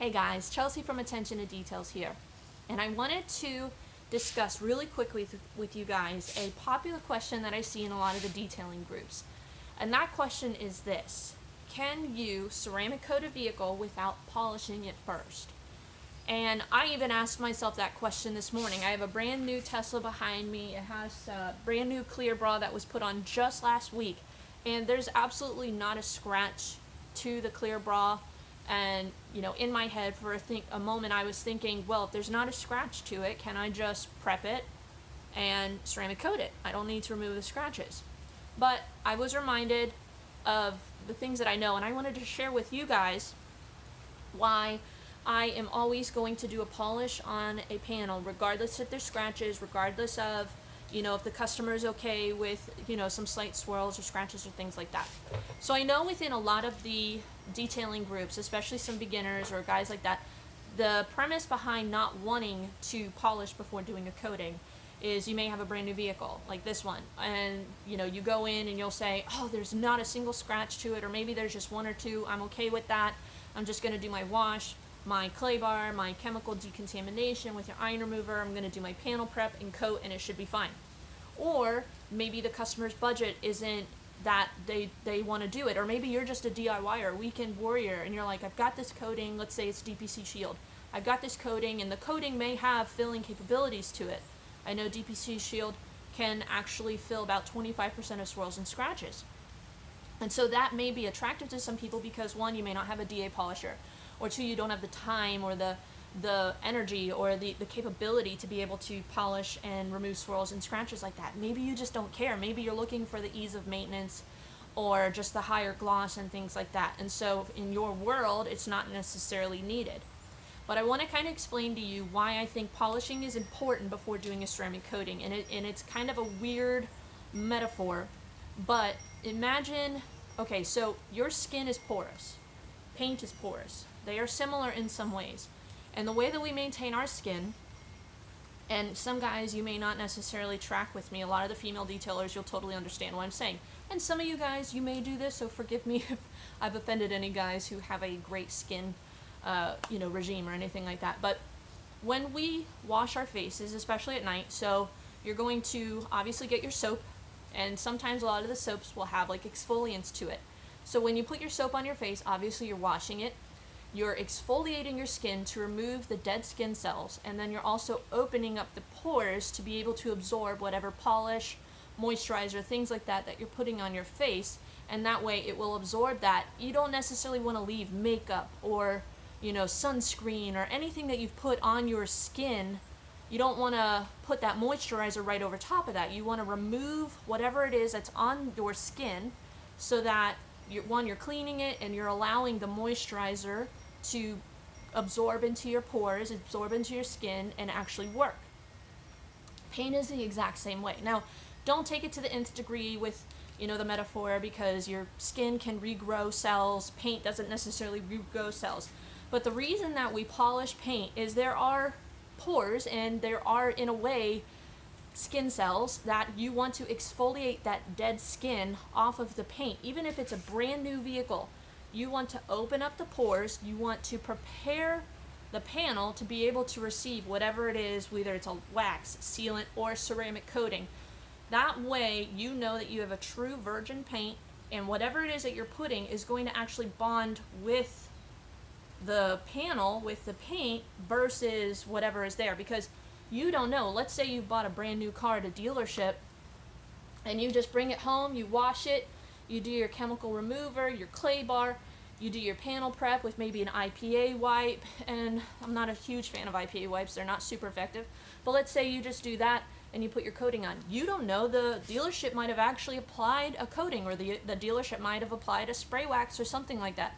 Hey guys, Chelsea from Attention to Details here, and I wanted to discuss really quickly with you guys a popular question that I see in a lot of the detailing groups. And that question is this: can you ceramic coat a vehicle without polishing it first? And I even asked myself that question this morning. I have a brand new Tesla behind me. It has a brand new clear bra that was put on just last week, and there's absolutely not a scratch to the clear bra. And in my head for a moment I was thinking, well, if there's not a scratch to it, can I just prep it and ceramic coat it? I don't need to remove the scratches. But I was reminded of the things that I know, and I wanted to share with you guys why I am always going to do a polish on a panel, regardless if there's scratches, regardless of if the customer is okay with some slight swirls or scratches or things like that. So I know within a lot of the detailing groups, especially some beginners or guys like that, the premise behind not wanting to polish before doing a coating is you may have a brand new vehicle like this one, and you go in and you'll say, oh, there's not a single scratch to it, or maybe there's just one or two. I'm okay with that. I'm just going to do my wash, my clay bar, my chemical decontamination with your iron remover. I'm going to do my panel prep and coat, and it should be fine. Or maybe the customer's budget isn't that they want to do it, or maybe you're just a DIYer, weekend warrior, and you're like, I've got this coating, let's say it's DPC Shield. I've got this coating, and the coating may have filling capabilities to it. I know DPC Shield can actually fill about 25% of swirls and scratches. And so that may be attractive to some people because, one, you may not have a DA polisher, or two, you don't have the time or the energy or the capability to be able to polish and remove swirls and scratches like that. Maybe you just don't care. Maybe you're looking for the ease of maintenance or just the higher gloss and things like that. And so in your world, it's not necessarily needed. But I want to kind of explain to you why I think polishing is important before doing a ceramic coating. And it's kind of a weird metaphor, but imagine, okay, so your skin is porous. Paint is porous. They are similar in some ways. And the way that we maintain our skin, and some guys you may not necessarily track with me, a lot of the female detailers, you'll totally understand what I'm saying. And some of you guys, you may do this, so forgive me if I've offended any guys who have a great skin regime or anything like that. But when we wash our faces, especially at night, so you're going to obviously get your soap, and sometimes a lot of the soaps will have like exfoliants to it. So when you put your soap on your face, obviously you're washing it. You're exfoliating your skin to remove the dead skin cells, and then you're also opening up the pores to be able to absorb whatever polish, moisturizer, things like that you're putting on your face, and that way it will absorb that. You don't necessarily want to leave makeup or sunscreen or anything that you've put on your skin. You don't want to put that moisturizer right over top of that. You want to remove whatever it is that's on your skin so that you're cleaning it and you're allowing the moisturizer to absorb into your pores, absorb into your skin, and actually work. Paint is the exact same way. Now, don't take it to the nth degree with the metaphor, because your skin can regrow cells. Paint doesn't necessarily regrow cells. But the reason that we polish paint is there are pores, and there are, in a way, skin cells that you want to exfoliate that dead skin off of the paint. Even if it's a brand new vehicle, you want to open up the pores. You want to prepare the panel to be able to receive whatever it is, whether it's a wax, sealant, or ceramic coating. That way you know that you have a true virgin paint, and whatever it is that you're putting is going to actually bond with the panel, with the paint, versus whatever is there. Because you don't know. Let's say you bought a brand new car at a dealership, and you just bring it home, you wash it, you do your chemical remover, your clay bar, you do your panel prep with maybe an IPA wipe, and I'm not a huge fan of IPA wipes, they're not super effective, but let's say you just do that and you put your coating on. You don't know, the dealership might have actually applied a coating, or the dealership might have applied a spray wax or something like that.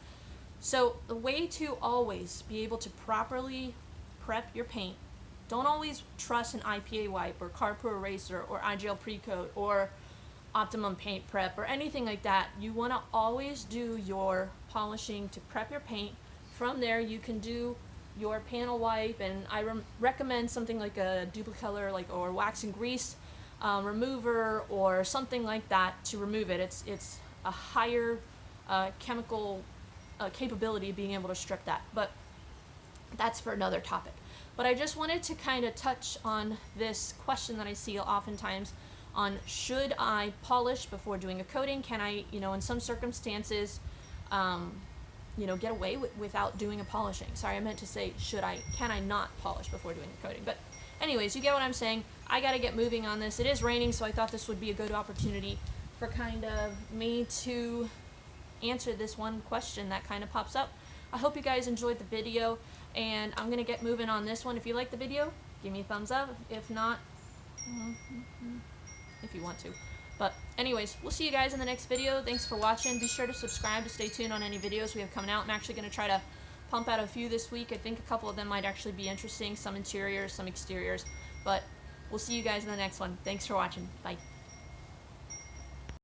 So the way to always be able to properly prep your paint, don't always trust an IPA wipe or Carpro Eraser or iGel Pre-Coat or Optimum Paint Prep or anything like that. You want to always do your polishing to prep your paint. From there, you can do your panel wipe, and I recommend something like a Duplicolor or wax and grease remover or something like that to remove it. It's a higher chemical capability of being able to strip that. But that's for another topic. But I just wanted to kind of touch on this question that I see oftentimes on, should I polish before doing a coating? Can I, in some circumstances, get away without doing a polishing? Sorry, I meant to say, can I not polish before doing a coating? But anyways, you get what I'm saying. I got to get moving on this. It is raining, so I thought this would be a good opportunity for kind of me to answer this one question that kind of pops up. I hope you guys enjoyed the video, and I'm going to get moving on this one. If you like the video, give me a thumbs up. If not, if you want to. But anyways, we'll see you guys in the next video. Thanks for watching. Be sure to subscribe to stay tuned on any videos we have coming out. I'm actually going to try to pump out a few this week. I think a couple of them might actually be interesting. Some interiors, some exteriors. But we'll see you guys in the next one. Thanks for watching. Bye.